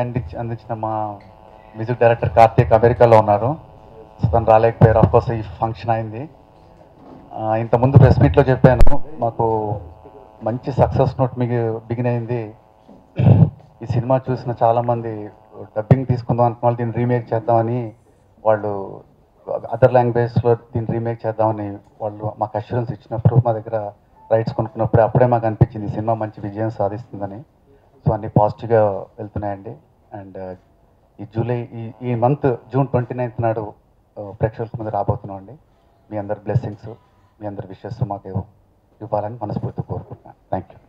అందించిన మా music director Karthik అమెరికాలో ఉన్నారు. సో తను రాలేకపోయారు. ఆఫ్కోర్స్ ఈ ఫంక్షన్ అయింది. ఇంతకుముందు ప్రెస్ మీట్లో చెప్పాను, మాకు మంచి సక్సెస్ నోట్ బిగిన్ అయింది. ఈ సినిమా చూసిన చాలామంది డబ్బింగ్ తీసుకుందాం అనుకున్న దీన్ని రీమేక్ చేద్దామని, వాళ్ళు అదర్ లాంగ్వేజ్లో దీన్ని రీమేక్ చేద్దామని వాళ్ళు మాకు అష్యూరెన్స్ ఇచ్చినప్పుడు, మా దగ్గర రైట్స్ కొనుక్కున్నప్పుడు అప్పుడే మాకు అనిపించింది ఈ సినిమా మంచి విజయం సాధిస్తుందని. సో అన్నీ పాజిటివ్గా వెళ్తున్నాయండి. అండ్ ఈ మంత్ జూన్ 29th నాడు ప్రేక్షకుల ముందు రాబోతున్నాం అండి. మీ అందరి బ్లెస్సింగ్స్, మీ అందరి విషెస్ మాకు ఇవ్వాలని మనస్ఫూర్తిగా కోరుకుంటున్నాను. Thank you.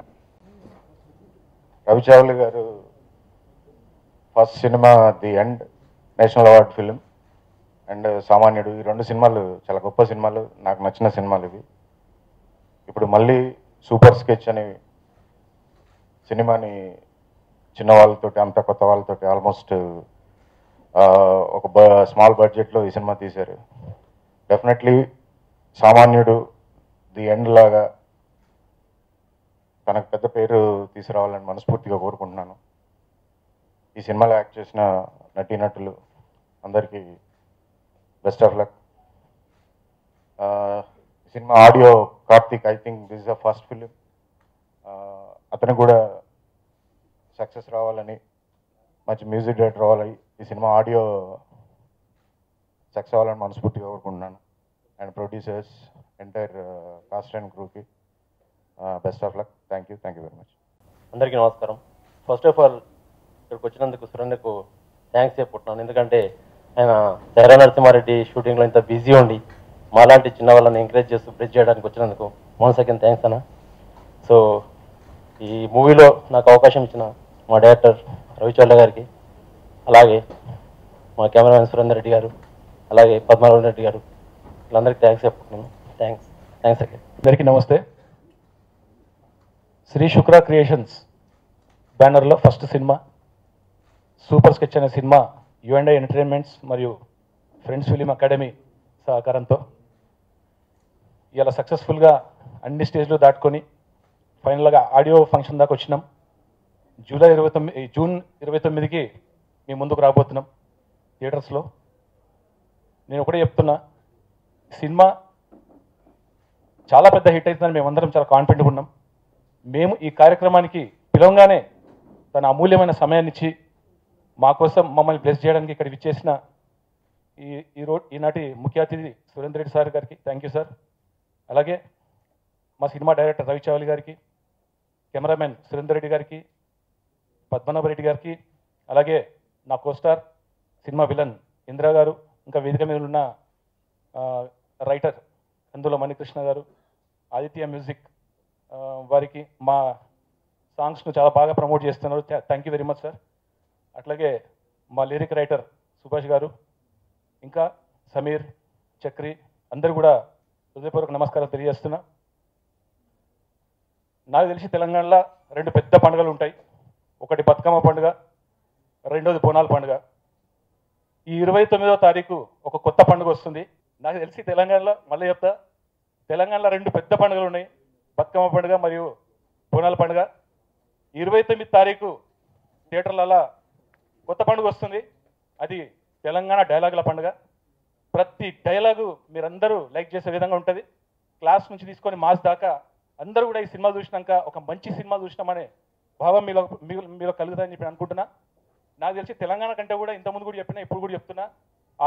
రవిచౌలి గారు first cinema the end national award film and Samanyudu, ఈ రెండు సినిమాలు చాలా గొప్ప సినిమాలు, నాకు నచ్చిన సినిమాలు ఇవి. ఇప్పుడు మళ్ళీ సూపర్ స్కెచ్ అనే సినిమాని చిన్న వాళ్ళతోటి అంత కొత్త వాళ్ళతోటి ఆల్మోస్ట్ ఒక స్మాల్ బడ్జెట్లో ఈ సినిమా తీశారు. డెఫినెట్లీ సామాన్యుడు ది ఎండ్ లాగా తనకు పెద్ద పేరు తీసుకురావాలని మనస్ఫూర్తిగా కోరుకుంటున్నాను. ఈ సినిమాలో యాక్ట్ చేసిన నటీనటులు అందరికీ best of luck. Cinema audio Karthik, I think this is the first film. అతను కూడా సక్సెస్ రావాలని, మంచి మ్యూజిక్ డైరెక్టర్ రావాలని, ఈ సినిమా ఆడియో సక్సెస్ అవ్వాలని మనస్ఫూర్తిగా కోరుకుంటున్నాను. And producers, entire cast and క్రూకి best of luck. Thank you very much. అందరికీ నమస్కారం. ఫస్ట్ ఆఫ్ ఆల్ ఇక్కడికి వచ్చినందుకు సురేంద్రకు థ్యాంక్స్ చెప్పుకుంటున్నాను. ఎందుకంటే ఆయన తెర నరసింహారెడ్డి షూటింగ్లో ఇంత బిజీ ఉండి మాలాంటి చిన్న వాళ్ళని ఎంకరేజ్ చేస్తూ బ్రిడ్జ్ చేయడానికి వచ్చినందుకు వన్ సెకండ్ థ్యాంక్స్ అన్న. సో ఈ మూవీలో నాకు అవకాశం ఇచ్చిన మా డైరెక్టర్ రవిచౌలి గారికి, అలాగే మా కెమెరామెన్ సురేందర్ రెడ్డి గారు, అలాగే పద్మారావు రెడ్డి గారు, వీళ్ళందరికీ థ్యాంక్స్ చెప్పుకుంటున్నాను. Thanks again. అందరికీ నమస్తే. శ్రీ శుక్ర క్రియేషన్స్ బ్యానర్లో ఫస్ట్ సినిమా సూపర్ స్కెచ్ అనే సినిమా U&I ఎంటర్టైన్మెంట్స్ మరియు ఫ్రెండ్స్ ఫిలిం అకాడమీ సహకారంతో ఇలా సక్సెస్ఫుల్గా అన్ని స్టేజ్లు దాటుకొని ఫైనల్గా ఆడియో ఫంక్షన్ దాకా వచ్చినాం. జూన్ 29కి మీ ముందుకు రాబోతున్నాం థియేటర్స్లో. నేను ఒకటే చెప్తున్నా, సినిమా చాలా పెద్ద హిట్ అవుతుందని మేమందరం చాలా కాన్ఫిడెంట్గా ఉన్నాం. మేము ఈ కార్యక్రమానికి పిలవంగానే తన అమూల్యమైన సమయాన్ని ఇచ్చి మా కోసం మమ్మల్ని బ్లెస్ చేయడానికి ఇక్కడ విచ్చేసిన ఈనాటి ముఖ్య అతిథి సురేందర్ రెడ్డి సార్ గారికి థ్యాంక్ యూ సార్. అలాగే మా సినిమా డైరెక్టర్ రవిచౌలి గారికి, కెమెరామెన్ సురేందర్ రెడ్డి గారికి, పద్మనాభ రెడ్డి గారికి, అలాగే నా కోస్టార్ సినిమా విలన్ ఇందిరా గారు, ఇంకా వేదిక మీద ఉన్న రైటర్ అందులో మణికృష్ణ గారు, ఆదిత్య మ్యూజిక్ వారికి, మా సాంగ్స్ను చాలా బాగా ప్రమోట్ చేస్తున్నారు. Thank you very much sir. అట్లాగే మా లిరిక్ రైటర్ సుభాష్ గారు, ఇంకా సమీర్, చక్రి అందరూ కూడా హృదయపూర్వక నమస్కారం తెలియజేస్తున్నా. నాకు తెలిసి తెలంగాణలో రెండు పెద్ద పండుగలు ఉంటాయి. ఒకటి బతుకమ్మ పండుగ, రెండోది బోనాల పండుగ. ఈ 29వ తారీఖు ఒక కొత్త పండుగ వస్తుంది. నాకు తెలిసి తెలంగాణలో, మళ్ళీ చెప్తా, తెలంగాణలో రెండు పెద్ద పండుగలు ఉన్నాయి, బతుకమ్మ పండుగ మరియు బోనాల పండుగ. 29 తారీఖు థియేటర్లలో కొత్త పండుగ వస్తుంది. అది తెలంగాణ డైలాగుల పండుగ. ప్రతి డైలాగు మీరందరూ లైక్ చేసే విధంగా ఉంటుంది. క్లాస్ నుంచి తీసుకొని మాస్ దాకా అందరూ కూడా ఈ సినిమా చూసినాక ఒక మంచి సినిమా చూసినామనే భావం మీలో కలుగుతుందని చెప్పి అనుకుంటున్నా. నాకు తెలిసి తెలంగాణ కంటే కూడా ఇంతకుముందు కూడా చెప్పినా, ఇప్పుడు కూడా చెప్తున్నా,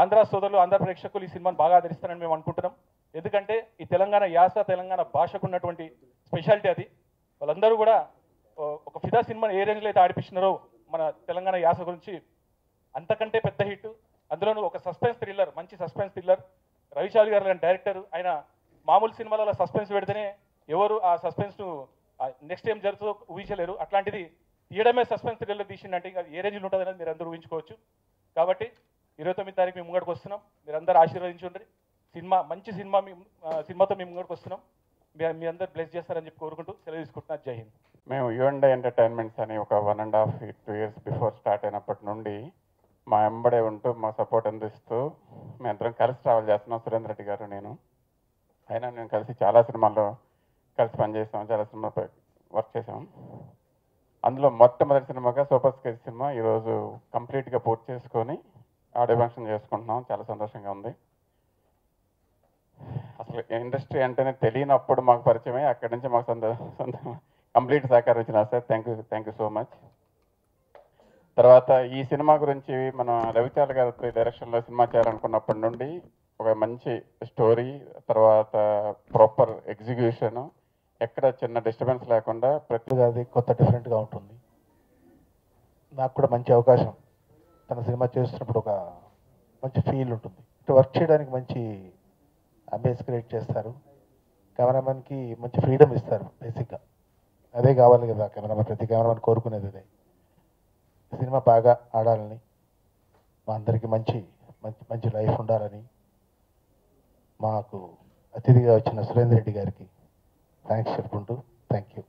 ఆంధ్ర సోదరులు, ఆంధ్ర ప్రేక్షకులు ఈ సినిమాని బాగా ఆదరిస్తారని మేము అనుకుంటున్నాం. ఎందుకంటే ఈ తెలంగాణ యాస, తెలంగాణ భాషకు ఉన్నటువంటి స్పెషాలిటీ అది. వాళ్ళందరూ కూడా ఒక ఫిదా సినిమాని ఏ రేంజ్లో అయితే ఆడిపిస్తున్నారో మన తెలంగాణ యాస గురించి, అంతకంటే పెద్ద హిట్. అందులోనూ ఒక సస్పెన్స్ థ్రిల్లర్, మంచి సస్పెన్స్ థ్రిల్లర్. రవిచౌలి గారు లాంటి డైరెక్టర్, ఆయన మామూలు సినిమాలలో సస్పెన్స్ పెడితేనే ఎవరు ఆ సస్పెన్స్ను నెక్స్ట్ ఏం జరుగుతుందో ఊహించలేరు. అట్లాంటిది తీయడమే సస్పెన్స్ థ్రిల్లర్ తీసిందంటే ఇంకా ఏ రేంజ్లో ఉంటుంది అనేది మీరు అందరూ ఊహించుకోవచ్చు. కాబట్టి 29 తారీఖు మేము ముంగడికి వస్తున్నాం. మీరు అందరూ ఆశీర్వదించుండ్రి. సినిమా మంచి సినిమాతో మేము ముంగడికి వస్తున్నాం. మీ అందరు బ్లెస్ చేస్తారని చెప్పి కోరుకుంటూ సెలవు తీసుకుంటున్నారు. జై హింద్. మేము U&I ఎంటర్టైన్మెంట్స్ అని ఒక 1.5-2 years బిఫోర్ స్టార్ట్ అయినప్పటి నుండి మా వెంబడే ఉంటూ మా సపోర్ట్ అందిస్తూ మేమందరం కలిసి ట్రావెల్ చేస్తున్నాం. సురేందర్ రెడ్డి గారు, నేను కలిసి చాలా సినిమాల్లో కలిసి పనిచేసాం, చాలా సినిమాపై వర్క్ చేసాం. అందులో మొట్టమొదటి సినిమాగా సూపర్ స్కేర్ సినిమా ఈరోజు కంప్లీట్గా పూర్తి చేసుకొని ఆడియో ఫంక్షన్ చేసుకుంటున్నాం. చాలా సంతోషంగా ఉంది. అసలు ఇండస్ట్రీ అంటేనే తెలియనప్పుడు మాకు పరిచయమే, అక్కడి నుంచి మాకు సొంత కంప్లీట్ సహకారం ఇచ్చిన sir. Thank you so much. తర్వాత ఈ సినిమా గురించి మన రవిచాల గారి డైరెక్షన్లో సినిమా చేయాలనుకున్నప్పటి నుండి ఒక మంచి స్టోరీ, తర్వాత ప్రాపర్ ఎగ్జిక్యూషన్, ఎక్కడ చిన్న డిస్టర్బెన్స్ లేకుండా అది కొత్త డిఫరెంట్గా ఉంటుంది. నాకు కూడా మంచి అవకాశం, తన సినిమా చేస్తున్నప్పుడు ఒక మంచి ఫీల్ ఉంటుంది. వర్క్ చేయడానికి మంచి అంబియన్స్ క్రియేట్ చేస్తారు. కెమెరామెన్కి మంచి ఫ్రీడమ్ ఇస్తారు. బేసిక్గా అదే కావాలి కదా కెమెరామెన్, ప్రతి కెమెరామెన్ కోరుకునేది అదే. సినిమా బాగా ఆడాలని, మా అందరికీ మంచి మంచి మంచి లైఫ్ ఉండాలని, మాకు అతిథిగా వచ్చిన సురేందర్ రెడ్డి గారికి థ్యాంక్స్ చెప్పుకుంటూ థ్యాంక్ యూ.